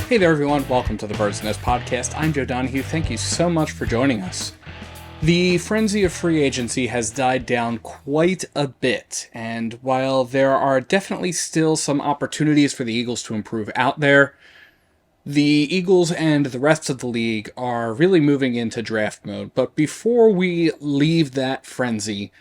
Hey there, everyone. Welcome to the Birds Nest Podcast. I'm Joe Donahue. Thank you so much for joining us. The frenzy of free agency has died down quite a bit, and while there are definitely still some opportunities for the Eagles to improve out there, the Eagles and the rest of the league are really moving into draft mode. But before we leave that frenzy,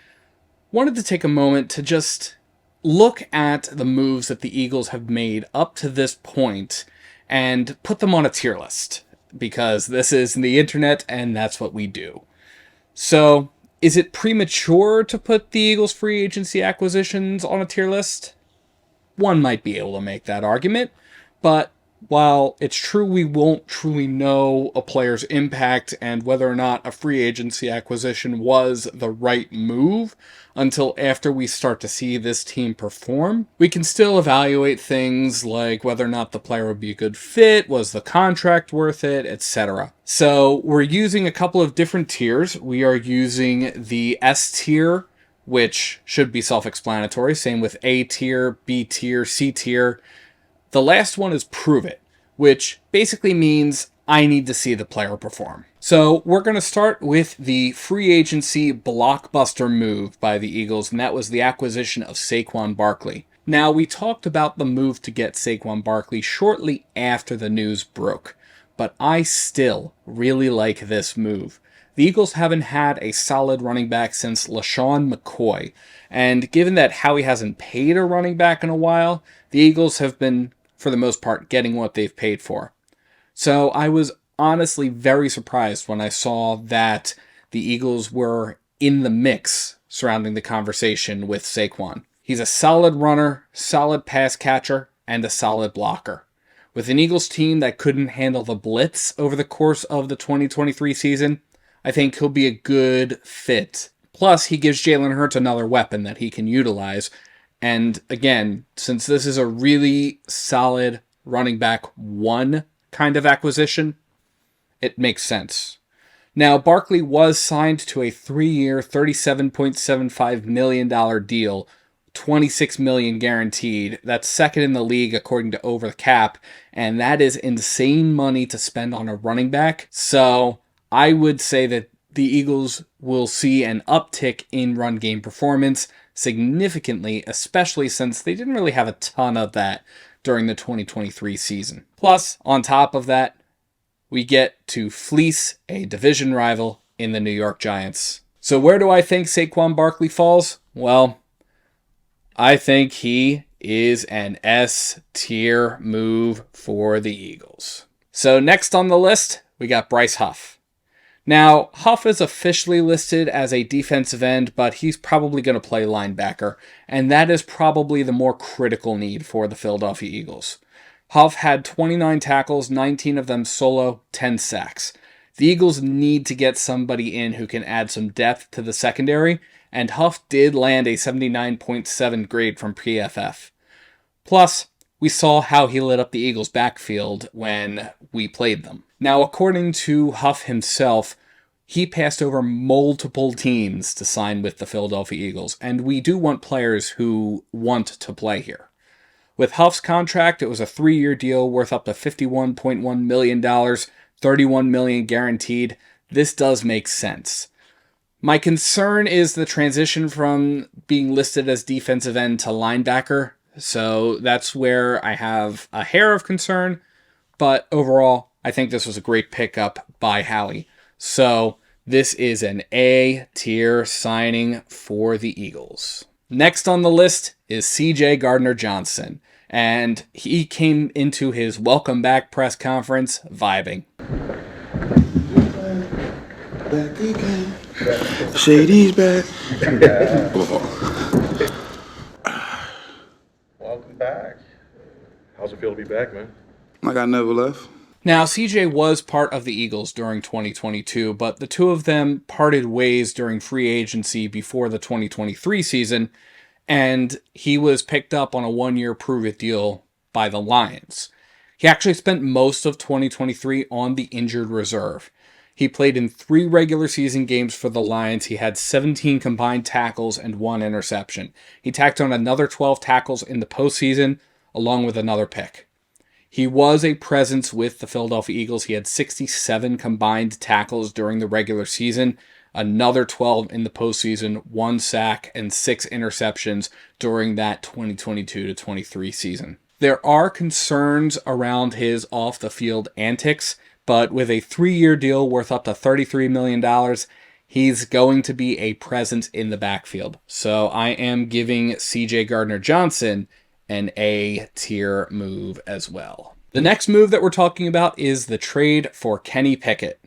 wanted to take a moment to just look at the moves that the Eagles have made up to this point and put them on a tier list, because this is the internet and that's what we do. So, is it premature to put the Eagles' free agency acquisitions on a tier list? One might be able to make that argument, but while it's true we won't truly know a player's impact and whether or not a free agency acquisition was the right move until after we start to see this team perform, we can still evaluate things like whether or not the player would be a good fit, was the contract worth it, etc. So we're using a couple of different tiers. We are using the S tier, which should be self-explanatory. Same with A tier, B tier, C tier. The last one is prove it, which basically means I need to see the player perform. So we're going to start with the free agency blockbuster move by the Eagles, and that was the acquisition of Saquon Barkley. Now, we talked about the move to get Saquon Barkley shortly after the news broke, but I still really like this move. The Eagles haven't had a solid running back since LaShawn McCoy, and given that Howie hasn't paid a running back in a while, the Eagles have been, for the most part, getting what they've paid for. So I was honestly very surprised when I saw that the Eagles were in the mix surrounding the conversation with Saquon. He's a solid runner, solid pass catcher, and a solid blocker. With an Eagles team that couldn't handle the blitz over the course of the 2023 season, I think he'll be a good fit. Plus, he gives Jalen Hurts another weapon that he can utilize. And again, since this is a really solid running back one kind of acquisition, it makes sense. Now, Barkley was signed to a 3-year, $37.75 million deal, $26 million guaranteed. That's second in the league according to Over the Cap, and that is insane money to spend on a running back. So I would say that the Eagles will see an uptick in run game performance significantly, especially since they didn't really have a ton of that during the 2023 season. Plus, on top of that, we get to fleece a division rival in the New York Giants. So where do I think Saquon Barkley falls? Well, I think he is an S tier move for the Eagles. So next on the list, we got Bryce Huff. Now, Huff is officially listed as a defensive end, but he's probably going to play linebacker, and that is probably the more critical need for the Philadelphia Eagles. Huff had 29 tackles, 19 of them solo, 10 sacks. The Eagles need to get somebody in who can add some depth to the secondary, and Huff did land a 79.7 grade from PFF. Plus, we saw how he lit up the Eagles' backfield when we played them. Now, according to Huff himself, he passed over multiple teams to sign with the Philadelphia Eagles, and we do want players who want to play here. With Huff's contract, it was a 3-year deal worth up to $51.1 million, $31 million guaranteed. This does make sense. My concern is the transition from being listed as defensive end to linebacker, so that's where I have a hair of concern, but overall, I think this was a great pickup by Howie. So this is an A tier signing for the Eagles. Next on the list is CJ Gardner-Johnson, and he came into his welcome back press conference vibing. Back again. Shady's back. Welcome back. How's it feel to be back, man? Like I never left. Now, CJ was part of the Eagles during 2022, but the two of them parted ways during free agency before the 2023 season, and he was picked up on a 1-year prove-it deal by the Lions. He actually spent most of 2023 on the injured reserve. He played in 3 regular season games for the Lions. He had 17 combined tackles and 1 interception. He tacked on another 12 tackles in the postseason, along with another pick. He was a presence with the Philadelphia Eagles. He had 67 combined tackles during the regular season, another 12 in the postseason, 1 sack, and 6 interceptions during that 2022-23 season. There are concerns around his off-the-field antics, but with a 3-year deal worth up to $33 million, he's going to be a presence in the backfield. So I am giving C.J. Gardner-Johnson an A-tier move as well. The next move that we're talking about is the trade for Kenny Pickett.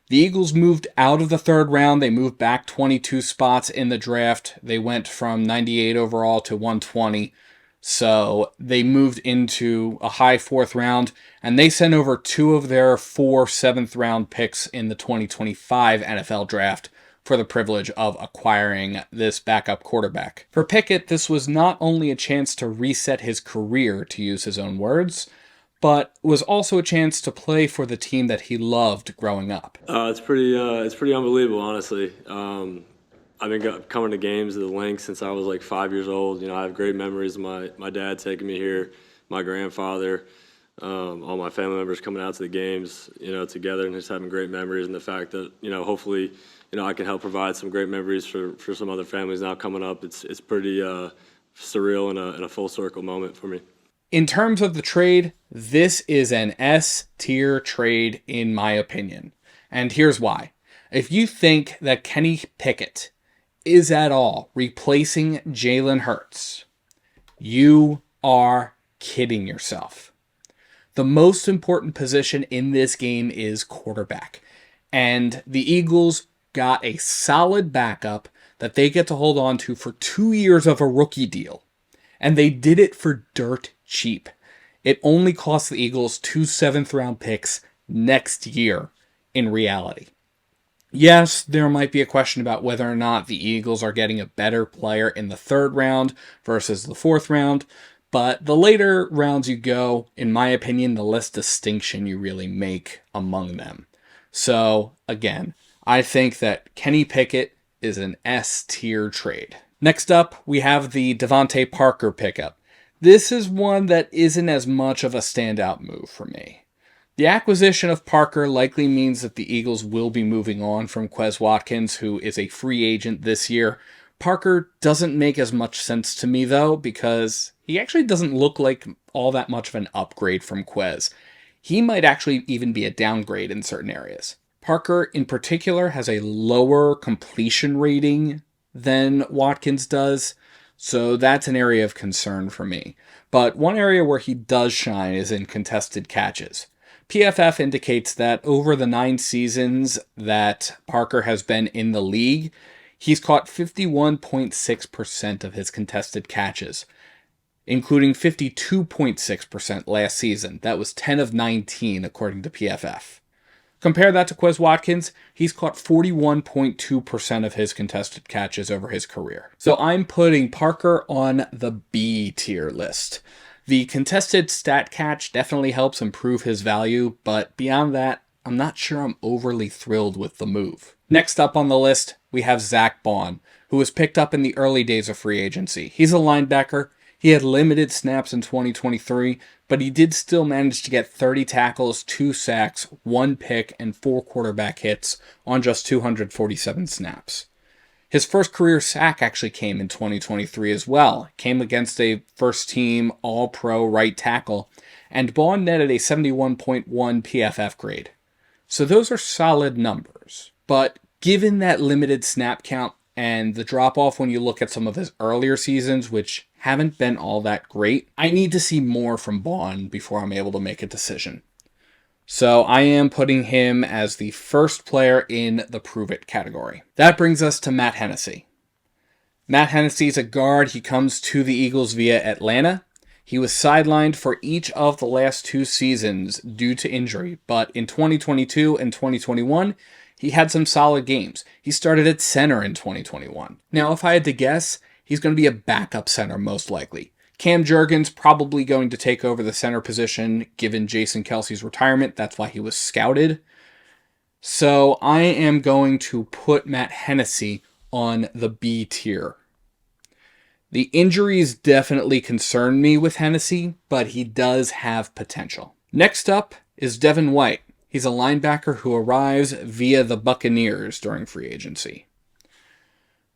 The Eagles moved out of the 3rd round. They moved back 22 spots in the draft. They went from 98 overall to 120. So they moved into a high 4th round, and they sent over 2 of their 4 7th round picks in the 2025 NFL draft for the privilege of acquiring this backup quarterback. For Pickett, this was not only a chance to reset his career, to use his own words, but was also a chance to play for the team that he loved growing up. It's pretty unbelievable, honestly. I've been coming to games at the Lynx since I was like 5 years old. I have great memories of my dad taking me here, my grandfather, all my family members coming out to the games, together, and just having great memories. And the fact that, hopefully, I can help provide some great memories for some other families now coming up. It's pretty surreal and a full circle moment for me. In terms of the trade, this is an S-tier trade in my opinion. And here's why. If you think that Kenny Pickett is at all replacing Jalen Hurts, you are kidding yourself. The most important position in this game is quarterback. And the Eagles got a solid backup that they get to hold on to for 2 years of a rookie deal. And they did it for dirt cheap. It only cost the Eagles 2 7th round picks next year in reality. Yes, there might be a question about whether or not the Eagles are getting a better player in the 3rd round versus the 4th round, but the later rounds you go, in my opinion, the less distinction you really make among them. So, again, I think that Kenny Pickett is an S-tier trade. Next up, we have the Devontae Parker pickup. This is one that isn't as much of a standout move for me. The acquisition of Parker likely means that the Eagles will be moving on from Quez Watkins, who is a free agent this year. Parker doesn't make as much sense to me, though, because he actually doesn't look like all that much of an upgrade from Quez. He might actually even be a downgrade in certain areas. Parker, in particular, has a lower completion rating than Watkins does, so that's an area of concern for me. But one area where he does shine is in contested catches. PFF indicates that over the 9 seasons that Parker has been in the league, he's caught 51.6% of his contested catches, including 52.6% last season. That was 10 of 19, according to PFF. Compare that to Quez Watkins, he's caught 41.2% of his contested catches over his career. So I'm putting Parker on the B tier list. The contested stat catch definitely helps improve his value, but beyond that, I'm not sure I'm overly thrilled with the move. Next up on the list, we have Zack Baun, who was picked up in the early days of free agency. He's a linebacker. He had limited snaps in 2023, but he did still manage to get 30 tackles, 2 sacks, 1 pick, and 4 quarterback hits on just 247 snaps. His first career sack actually came in 2023 as well. It came against a first-team All-Pro right tackle, and Baun netted a 71.1 PFF grade. So those are solid numbers. But given that limited snap count and the drop-off when you look at some of his earlier seasons, which haven't been all that great, I need to see more from Baun before I'm able to make a decision. So I am putting him as the first player in the Prove It category. That brings us to Matt Hennessy. Matt Hennessy is a guard. He comes to the Eagles via Atlanta. He was sidelined for each of the last 2 seasons due to injury, but in 2022 and 2021, he had some solid games. He started at center in 2021. Now, if I had to guess, he's going to be a backup center most likely. Cam Jurgens probably going to take over the center position given Jason Kelce's retirement. That's why he was scouted. So I am going to put Matt Hennessy on the B tier. The injuries definitely concern me with Hennessy, but he does have potential. Next up is Devin White. He's a linebacker who arrives via the Buccaneers during free agency.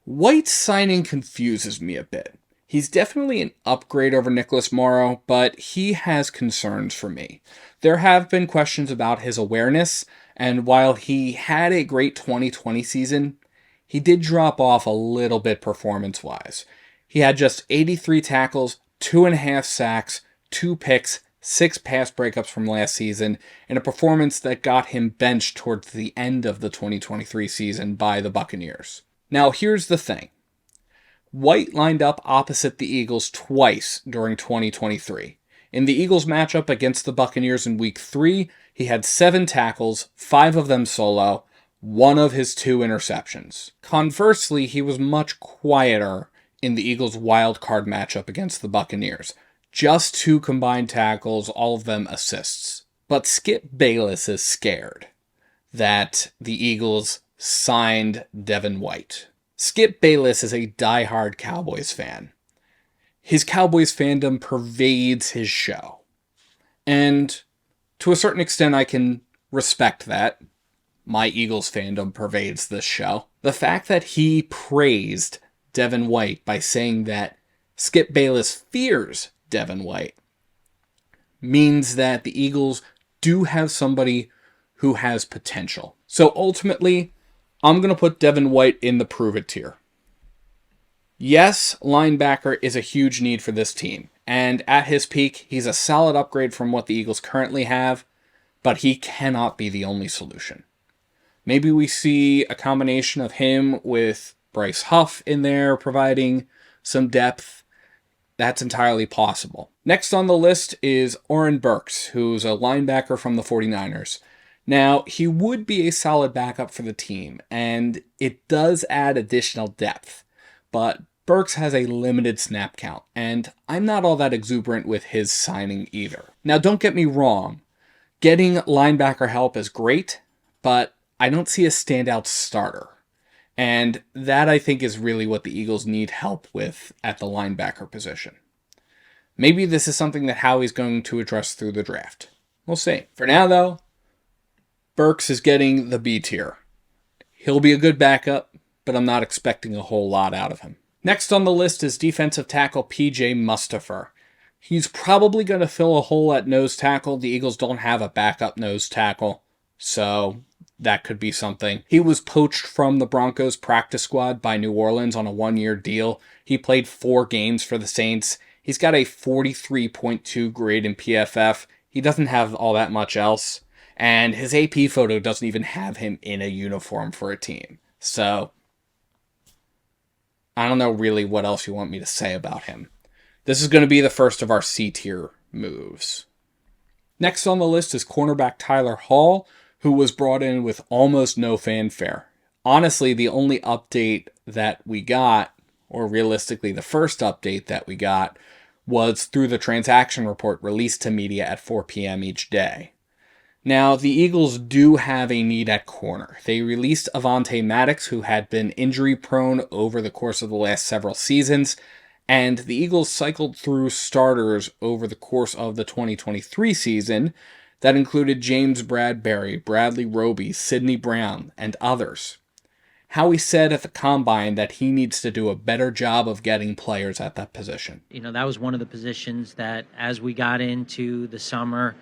White's signing confuses me a bit. He's definitely an upgrade over Nicholas Morrow, but he has concerns for me. There have been questions about his awareness, and while he had a great 2020 season, he did drop off a little bit performance-wise. He had just 83 tackles, 2.5 sacks, 2 picks, 6 pass breakups from last season, and a performance that got him benched towards the end of the 2023 season by the Buccaneers. Now, here's the thing. White lined up opposite the Eagles twice during 2023. In the Eagles matchup against the Buccaneers in Week 3, he had 7 tackles, 5 of them solo, 1 of his 2 interceptions. Conversely, he was much quieter in the Eagles' wild card matchup against the Buccaneers. Just 2 combined tackles, all of them assists. But Skip Bayless is scared that the Eagles signed Devin White. Skip Bayless is a diehard Cowboys fan. His Cowboys fandom pervades his show. And to a certain extent, I can respect that. My Eagles fandom pervades this show. The fact that he praised Devin White by saying that Skip Bayless fears Devin White means that the Eagles do have somebody who has potential. So ultimately, I'm going to put Devin White in the prove it tier. Yes, linebacker is a huge need for this team, and at his peak, he's a solid upgrade from what the Eagles currently have, but he cannot be the only solution. Maybe we see a combination of him with Bryce Huff in there providing some depth. That's entirely possible. Next on the list is Oren Burks, who's a linebacker from the 49ers. Now, he would be a solid backup for the team, and it does add additional depth, but Burks has a limited snap count, and I'm not all that exuberant with his signing either. Now, don't get me wrong, getting linebacker help is great, but I don't see a standout starter, and that I think is really what the Eagles need help with at the linebacker position. Maybe this is something that Howie's going to address through the draft. We'll see. For now, though, Burks is getting the B tier. He'll be a good backup, but I'm not expecting a whole lot out of him. Next on the list is defensive tackle P.J. Mustipher. He's probably going to fill a hole at nose tackle. The Eagles don't have a backup nose tackle, so that could be something. He was poached from the Broncos practice squad by New Orleans on a 1-year deal. He played 4 games for the Saints. He's got a 43.2 grade in PFF. He doesn't have all that much else. And his AP photo doesn't even have him in a uniform for a team. So, I don't know really what else you want me to say about him. This is going to be the first of our C-tier moves. Next on the list is cornerback Tyler Hall, who was brought in with almost no fanfare. Honestly, the only update that we got, or realistically the first update that we got, was through the transaction report released to media at 4 p.m. each day. Now, the Eagles do have a need at corner. They released Avonte Maddox, who had been injury-prone over the course of the last several seasons, and the Eagles cycled through starters over the course of the 2023 season that included James Bradbury, Bradley Roby, Sidney Brown, and others. Howie said at the Combine that he needs to do a better job of getting players at that position. You know, that was one of the positions that as we got into the summer,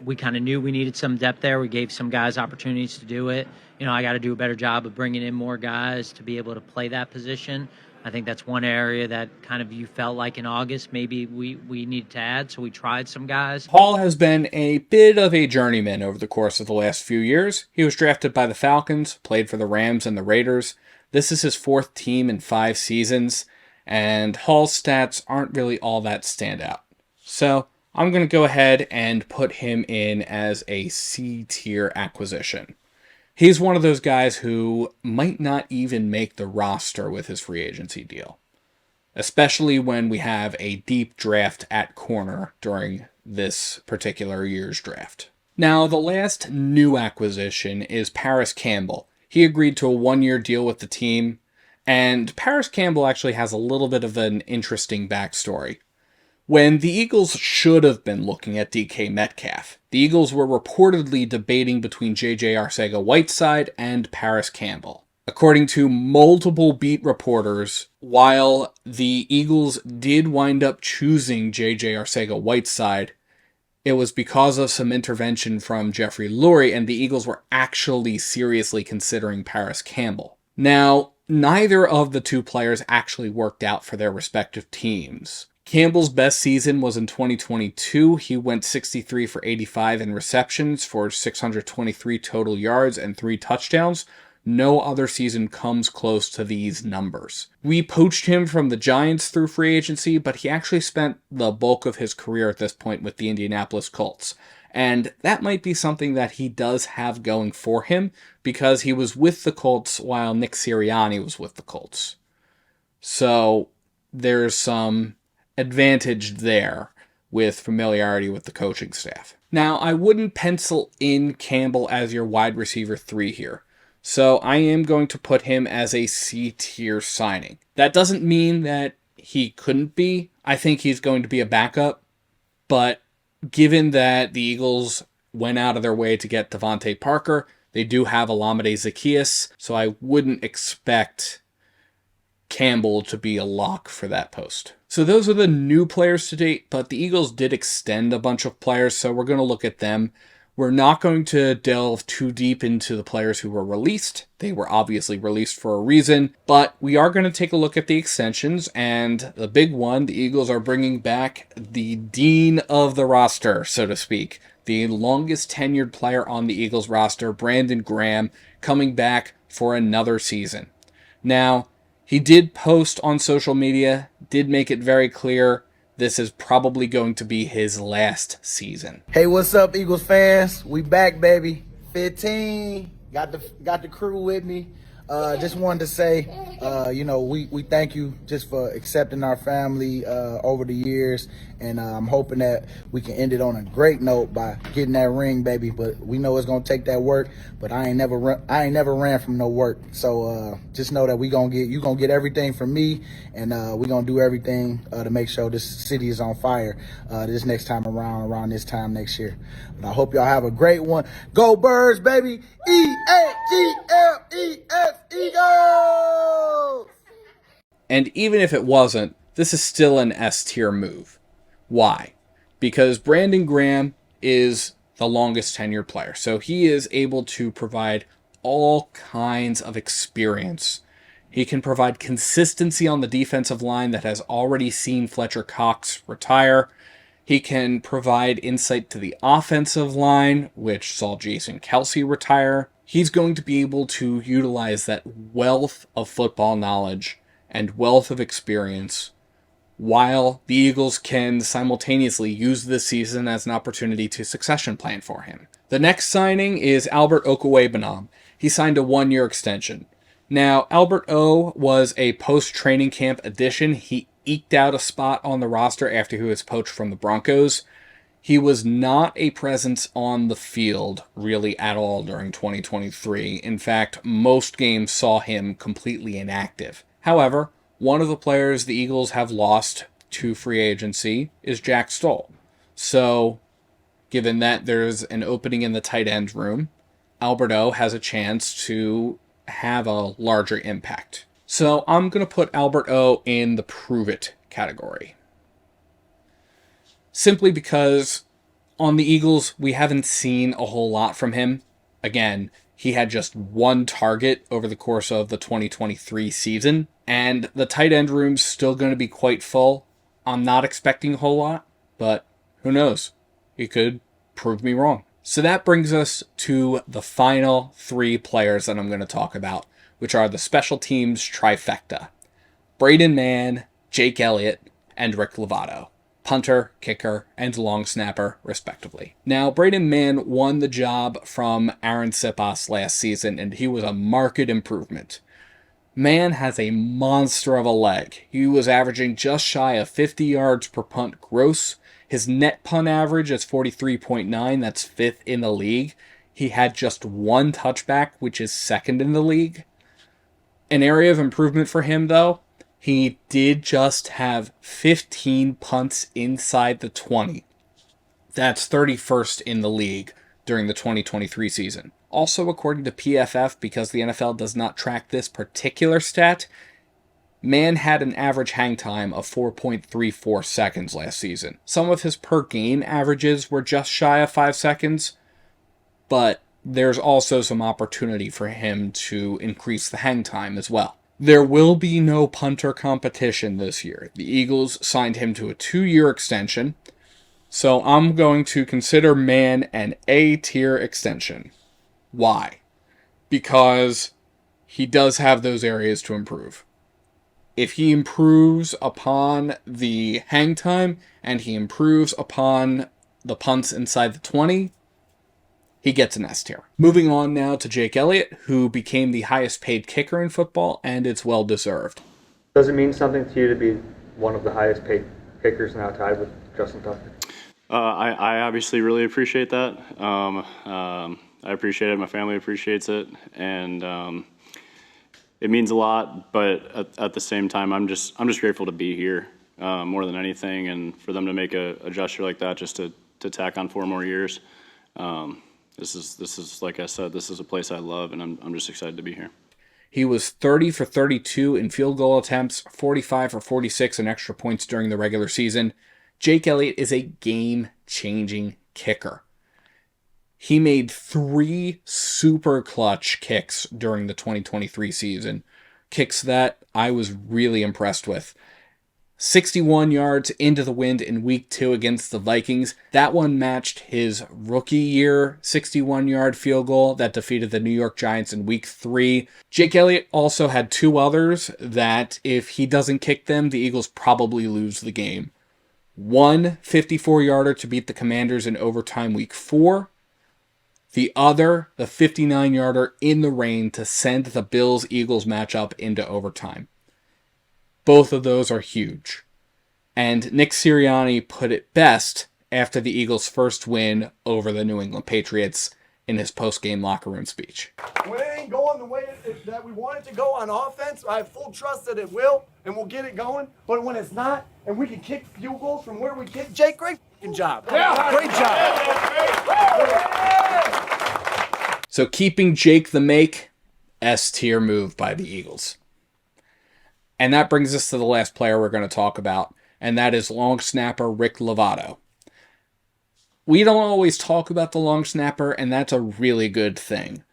we kind of knew we needed some depth there. We gave some guys opportunities to do it. You know, I got to do a better job of bringing in more guys to be able to play that position. I think that's one area that kind of you felt like in August maybe we needed to add, so we tried some guys. Hall has been a bit of a journeyman over the course of the last few years. He was drafted by the Falcons, played for the Rams and the Raiders. This is his 4th team in 5 seasons, and Hall's stats aren't really all that standout. So I'm going to go ahead and put him in as a C-tier acquisition. He's one of those guys who might not even make the roster with his free agency deal, especially when we have a deep draft at corner during this particular year's draft. Now, the last new acquisition is Paris Campbell. He agreed to a 1-year deal with the team, and Paris Campbell actually has a little bit of an interesting backstory. when the Eagles should have been looking at DK Metcalf. The Eagles were reportedly debating between J.J. Arcega-Whiteside and Paris Campbell. According to multiple beat reporters, while the Eagles did wind up choosing J.J. Arcega-Whiteside, it was because of some intervention from Jeffrey Lurie, and the Eagles were actually seriously considering Paris Campbell. Now, neither of the two players actually worked out for their respective teams. Campbell's best season was in 2022. He went 63 for 85 in receptions for 623 total yards and 3 touchdowns. No other season comes close to these numbers. We poached him from the Giants through free agency, but he actually spent the bulk of his career at this point with the Indianapolis Colts. And that might be something that he does have going for him, because he was with the Colts while Nick Sirianni was with the Colts. So there's some advantage there with familiarity with the coaching staff. Now, I wouldn't pencil in Campbell as your wide receiver 3 here. So I am going to put him as a C-tier signing. That doesn't mean that he couldn't be. I think he's going to be a backup. But given that the Eagles went out of their way to get Devontae Parker, they do have Olamide Zaccheaus, so I wouldn't expect Campbell to be a lock for that post. So those are the new players to date, but the Eagles did extend a bunch of players, so we're going to look at them. We're not going to delve too deep into the players who were released. They were obviously released for a reason, but we are going to take a look at the extensions, and the big one, the Eagles are bringing back the dean of the roster, so to speak. The longest tenured player on the Eagles roster, Brandon Graham, coming back for another season. Now, he did post on social media, did make it very clear this is probably going to be his last season. Hey, what's up, Eagles fans? We back, baby. 15. Got the crew with me. Just wanted to say, we thank you just for accepting our family over the years, and I'm hoping that we can end it on a great note by getting that ring, baby. But we know it's gonna take that work. But I ain't never ran from no work. So just know that you gonna get everything from me, and we gonna do everything to make sure this city is on fire this next time around this time next year. But I hope y'all have a great one. Go Birds, baby! EAGLES Eagles! And even if it wasn't, this is still an S-tier move. Why? Because Brandon Graham is the longest tenured player, so he is able to provide all kinds of experience. He can provide consistency on the defensive line that has already seen Fletcher Cox retire. He can provide insight to the offensive line, which saw Jason Kelce retire. He's going to be able to utilize that wealth of football knowledge and wealth of experience, while the Eagles can simultaneously use this season as an opportunity to succession plan for him. The next signing is Albert Okwuegbunam. He signed a 1-year extension. Now, Albert O was a post-training camp addition. He eked out a spot on the roster after he was poached from the Broncos. He was not a presence on the field really at all during 2023. In fact, most games saw him completely inactive. However, one of the players the Eagles have lost to free agency is Jack Stoll. So, given that there's an opening in the tight end room, Albert O has a chance to have a larger impact. So I'm going to put Albert O in the prove it category. Simply because on the Eagles, we haven't seen a whole lot from him. Again, he had just 1 target over the course of the 2023 season, and the tight end room's still going to be quite full. I'm not expecting a whole lot, but who knows? He could prove me wrong. So that brings us to the final 3 players that I'm going to talk about, which are the special teams trifecta: Braden Mann, Jake Elliott, and Rick Lovato. Punter, kicker, and long snapper, respectively. Now, Braden Mann won the job from Aaron Sipas last season, and he was a marked improvement. Mann has a monster of a leg. He was averaging just shy of 50 yards per punt gross. His net punt average is 43.9, that's 5th in the league. He had just 1 touchback, which is 2nd in the league. An area of improvement for him, though, he did just have 15 punts inside the 20. That's 31st in the league during the 2023 season. Also, according to PFF, because the NFL does not track this particular stat, Mann had an average hang time of 4.34 seconds last season. Some of his per game averages were just shy of 5 seconds, but there's also some opportunity for him to increase the hang time as well. There will be no punter competition this year. The Eagles signed him to a 2-year extension, so I'm going to consider Mann an A-tier extension. Why? Because he does have those areas to improve. If he improves upon the hang time and he improves upon the punts inside the 20, he gets an S tier. Moving on now to Jake Elliott, who became the highest paid kicker in football, and it's well deserved. Does it mean something to you to be one of the highest paid kickers now, tied with Justin Tucker? I obviously really appreciate that. I appreciate it. My family appreciates it, and it means a lot. But at the same time, I'm just grateful to be here more than anything, and for them to make a gesture like that, just to tack on 4 more years. This is like I said, this is a place I love, and I'm just excited to be here. He was 30 for 32 in field goal attempts, 45 for 46 in extra points during the regular season. Jake Elliott is a game-changing kicker. He made 3 super clutch kicks during the 2023 season, kicks that I was really impressed with. 61 yards into the wind in week 2 against the Vikings. That one matched his rookie year 61-yard field goal that defeated the New York Giants in week 3. Jake Elliott also had 2 others that if he doesn't kick them, the Eagles probably lose the game. One 54-yarder to beat the Commanders in overtime week 4. The other, the 59-yarder in the rain to send the Bills-Eagles matchup into overtime. Both of those are huge. And Nick Sirianni put it best after the Eagles' first win over the New England Patriots in his post-game locker room speech. When it ain't going the way that we want it to go on offense, I have full trust that it will, and we'll get it going. But when it's not, and we can kick field goals from where we kick, Jake, great job. Yeah. Great job. So keeping Jake the Make, S-tier move by the Eagles. And that brings us to the last player we're going to talk about, and that is long snapper Rick Lovato. We don't always talk about the long snapper, and that's a really good thing.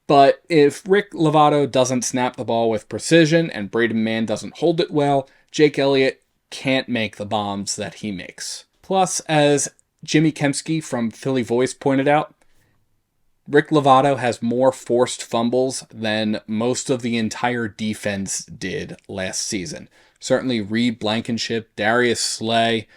But if Rick Lovato doesn't snap the ball with precision and Braden Mann doesn't hold it well, Jake Elliott can't make the bombs that he makes. Plus, as Jimmy Kempski from Philly Voice pointed out, Rick Lovato has more forced fumbles than most of the entire defense did last season. Certainly Reed Blankenship, Darius Slay,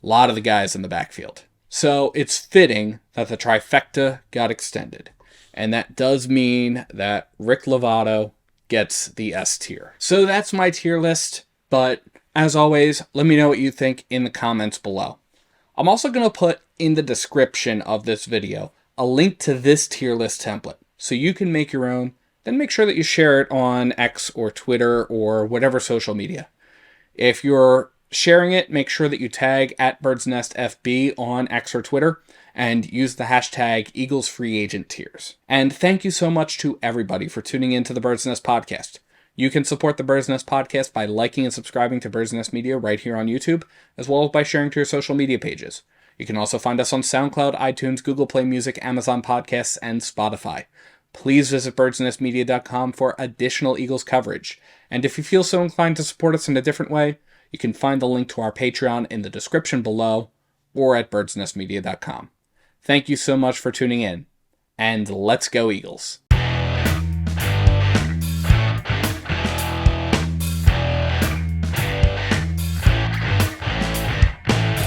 a lot of the guys in the backfield. So it's fitting that the trifecta got extended. And that does mean that Rick Lovato gets the S tier. So that's my tier list, but as always, let me know what you think in the comments below. I'm also going to put in the description of this video a link to this tier list template so you can make your own. Then make sure that you share it on X or Twitter or whatever social media. If you're sharing it, make sure that you tag @BirdsNestFB on X or Twitter and use the hashtag EaglesFreeAgentTiers. And thank you so much to everybody for tuning in to the Birds Nest Podcast. You can support the Birds Nest Podcast by liking and subscribing to Birds Nest Media right here on YouTube, as well as by sharing to your social media pages. You can also find us on SoundCloud, iTunes, Google Play Music, Amazon Podcasts, and Spotify. Please visit birdsnestmedia.com for additional Eagles coverage. And if you feel so inclined to support us in a different way, you can find the link to our Patreon in the description below or at birdsnestmedia.com. Thank you so much for tuning in, and let's go Eagles.